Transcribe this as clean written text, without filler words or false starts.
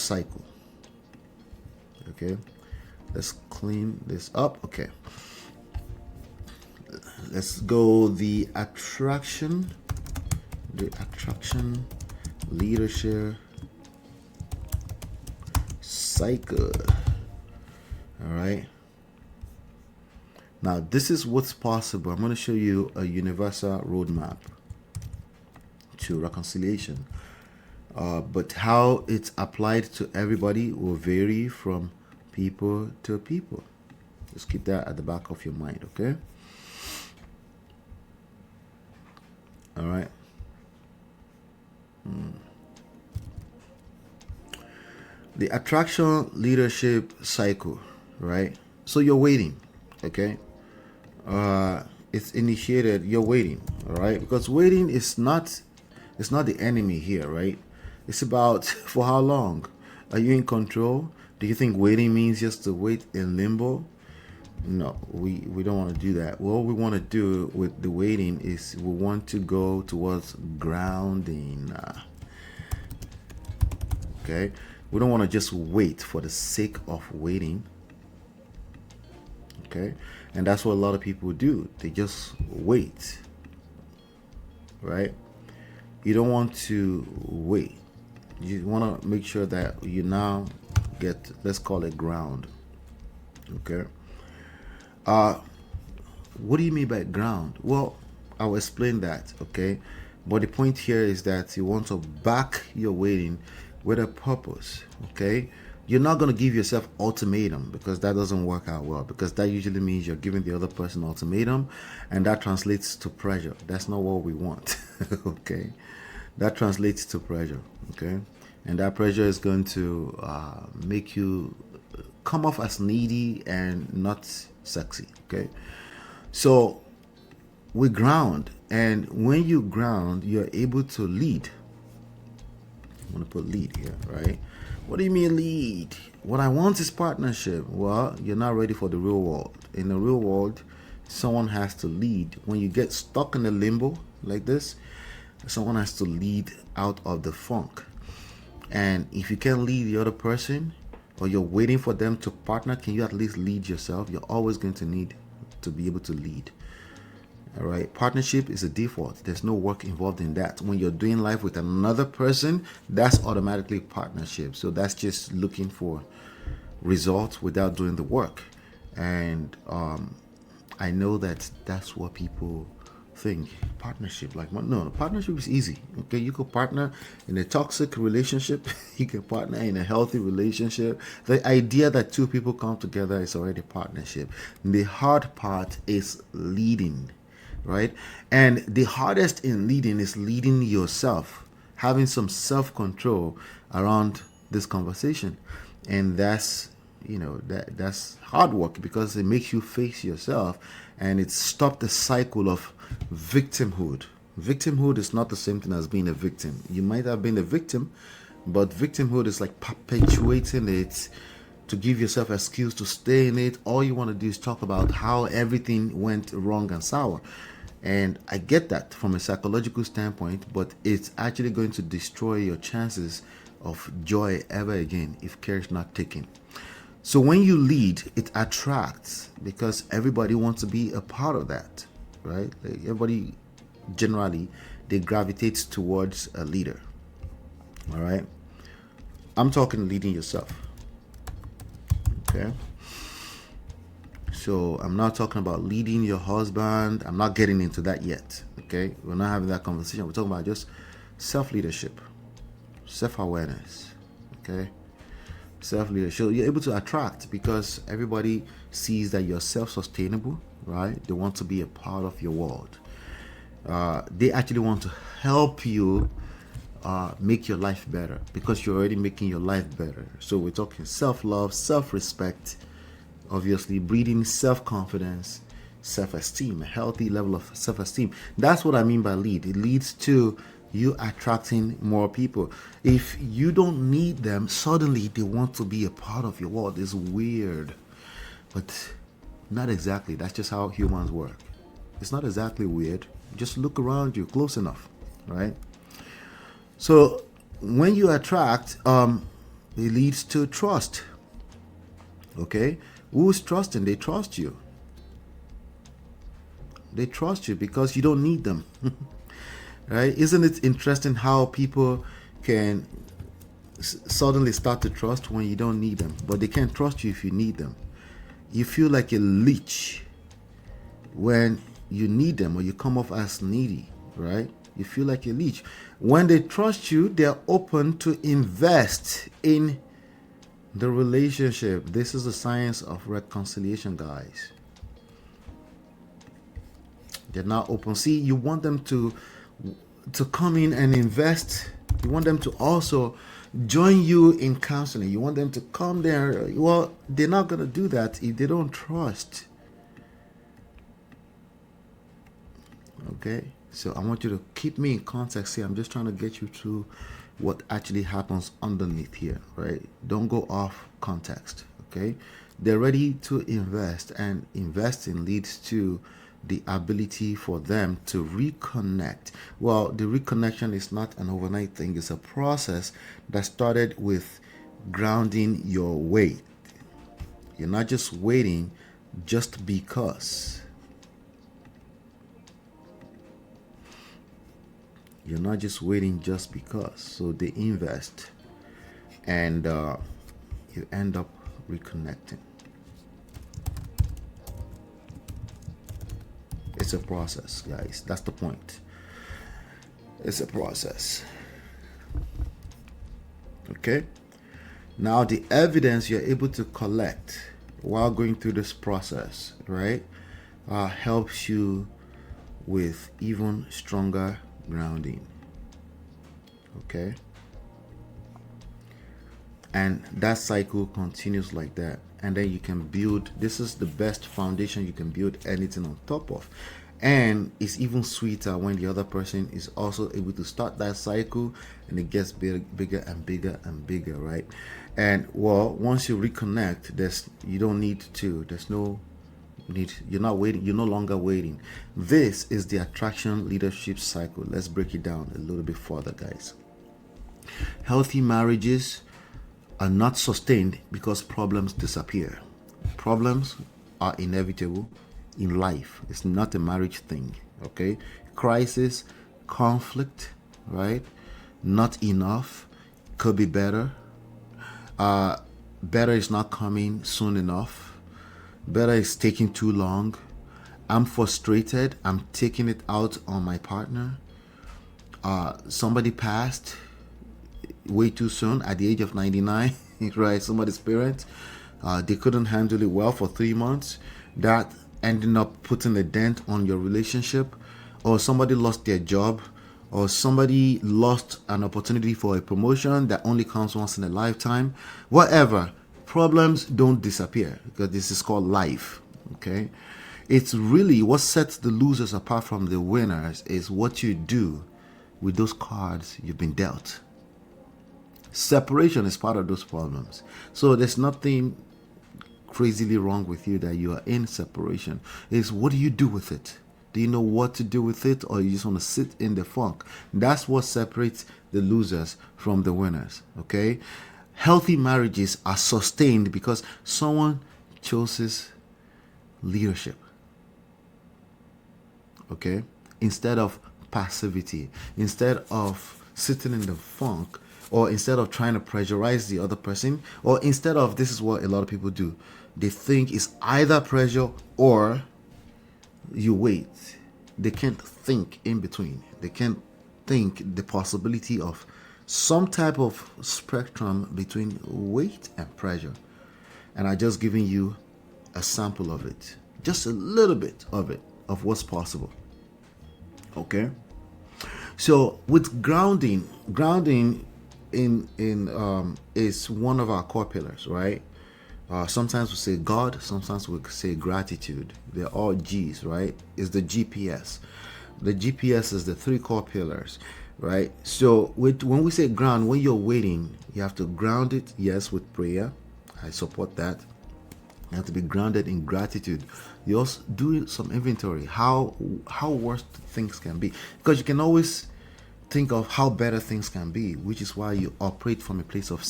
cycle. Okay, let's clean this up. Okay, let's go the attraction leadership cycle. All right, now this is what's possible. I'm going to show you a universal roadmap to reconciliation, but how it's applied to everybody will vary from people to people. Just keep that at the back of your mind. Okay, all right. The attraction leadership cycle, right? So you're waiting. Okay, it's initiated. You're waiting. All right, because waiting is not, it's not the enemy here, right? It's about for how long are you in control? Do you think waiting means just to wait in limbo? No, we don't want to do that. What we want to do with the waiting is we want to go towards grounding. Okay, we don't want to just wait for the sake of waiting. Okay, and that's what a lot of people do. They just wait, right? You don't want to wait. You want to make sure that you now get, let's call it ground. Okay. What do you mean by ground? Well, I'll explain that. Okay, but the point here is that you want to back your waiting with a purpose. Okay, you're not going to give yourself ultimatum, because that doesn't work out well, because that usually means you're giving the other person ultimatum, and that translates to pressure. That's not what we want. Okay, that translates to pressure. Okay, and that pressure is going to make you come off as needy and not sexy. Okay, so we ground, and when you ground, you're able to lead. I'm going to put lead here, right? What do you mean lead? What I want is partnership. Well, you're not ready for the real world. In the real world, someone has to lead. When you get stuck in a limbo like this, someone has to lead out of the funk. And if you can't lead the other person, or you're waiting for them to partner, can you at least lead yourself? You're always going to need to be able to lead. All right, partnership is a default. There's no work involved in that. When you're doing life with another person, that's automatically partnership. So that's just looking for results without doing the work. And I know that that's what people think. Partnership, like, no, partnership is easy. Okay, you could partner in a toxic relationship. You can partner in a healthy relationship. The idea that two people come together is already partnership. The hard part is leading, right? And the hardest in leading is leading yourself, having some self-control around this conversation. And that's, that's hard work, because it makes you face yourself, and it stops the cycle of victimhood. Victimhood is not the same thing as being a victim. You might have been a victim, but victimhood is like perpetuating it to give yourself an excuse to stay in it. All you want to do is talk about how everything went wrong and sour. And I get that from a psychological standpoint, but it's actually going to destroy your chances of joy ever again if care is not taken. So when you lead, it attracts, because everybody wants to be a part of that, right? Like, everybody generally, they gravitate towards a leader. All right, I'm talking leading yourself. Okay, so I'm not talking about leading your husband. I'm not getting into that yet. Okay, we're not having that conversation. We're talking about just self-leadership, self-awareness. Okay, self-leadership. You're able to attract because everybody sees that you're self-sustainable, right? They want to be a part of your world. They actually want to help you make your life better, because you're already making your life better. So we're talking self-love, self-respect, obviously breeding self-confidence, self-esteem, a healthy level of self-esteem. That's what I mean by lead. It leads to you attracting more people. If you don't need them, suddenly they want to be a part of your world. It's weird, but not exactly. That's just how humans work. It's not exactly weird. Just look around you close enough, right? So when you attract, it leads to trust. Okay? Who's trusting? They trust you. They trust you because you don't need them. Right? Isn't it interesting how people can suddenly start to trust when you don't need them, but they can't trust you if you need them? You feel like a leech when you need them, or you come off as needy, right? You feel like a leech. When they trust you, they're open to invest in the relationship. This is the science of reconciliation, guys. They're not open. See, you want them to come in and invest. You want them to also join you in counseling. You want them to come there. Well, they're not going to do that if they don't trust. Okay, so I want you to keep me in context here. I'm just trying to get you through what actually happens underneath here, right? Don't go off context. Okay, they're ready to invest, and investing leads to the ability for them to reconnect. Well, the reconnection is not an overnight thing. It's a process that started with grounding your weight. You're not just waiting just because. You're not just waiting just because. So they invest, and you end up reconnecting. It's a process, guys. That's the point. It's a process. Okay? Now, the evidence you're able to collect while going through this process, right, helps you with even stronger grounding. Okay? And that cycle continues like that. And then you can build, this is the best foundation you can build anything on top of. And it's even sweeter when the other person is also able to start that cycle, and it gets bigger and bigger and bigger, right? And well, once you reconnect, you don't need to, there's no need, you're not waiting, you're no longer waiting. This is the attraction leadership cycle. Let's break it down a little bit further, guys. Healthy marriages are not sustained because problems disappear. Problems are inevitable in life. It's not a marriage thing, okay? Crisis, conflict, right? Not enough, could be better. Better is not coming soon enough. Better is taking too long. I'm frustrated. I'm taking it out on my partner. Somebody passed way too soon at the age of 99, right? Somebody's parents, they couldn't handle it well for 3 months. That ended up putting a dent on your relationship. Or somebody lost their job, or somebody lost an opportunity for a promotion that only comes once in a lifetime. Whatever, problems don't disappear, because this is called life. Okay, it's really what sets the losers apart from the winners is what you do with those cards you've been dealt. Separation is part of those problems. So there's nothing crazily wrong with you that you are in separation. It's what do you do with it? Do you know what to do with it, or you just want to sit in the funk? That's what separates the losers from the winners. Okay? Healthy marriages are sustained because someone chooses leadership. Okay? Instead of passivity, instead of sitting in the funk, or instead of trying to pressurize the other person, or instead of, this is what a lot of people do, they think it's either pressure or you wait. They can't think in between. They can't think the possibility of some type of spectrum between weight and pressure. And I just given you a sample of it, just a little bit of it, of what's possible. Okay, so with grounding in is one of our core pillars, right? Sometimes we say God, sometimes we say gratitude. They're all G's, right? It's the GPS. The GPS is the 3 core pillars, right? So when we say ground, when you're waiting, you have to ground it, yes, with prayer. I support that. You have to be grounded in gratitude. You also do some inventory, how worse things can be, because you can always think of how better things can be, which is why you operate from a place of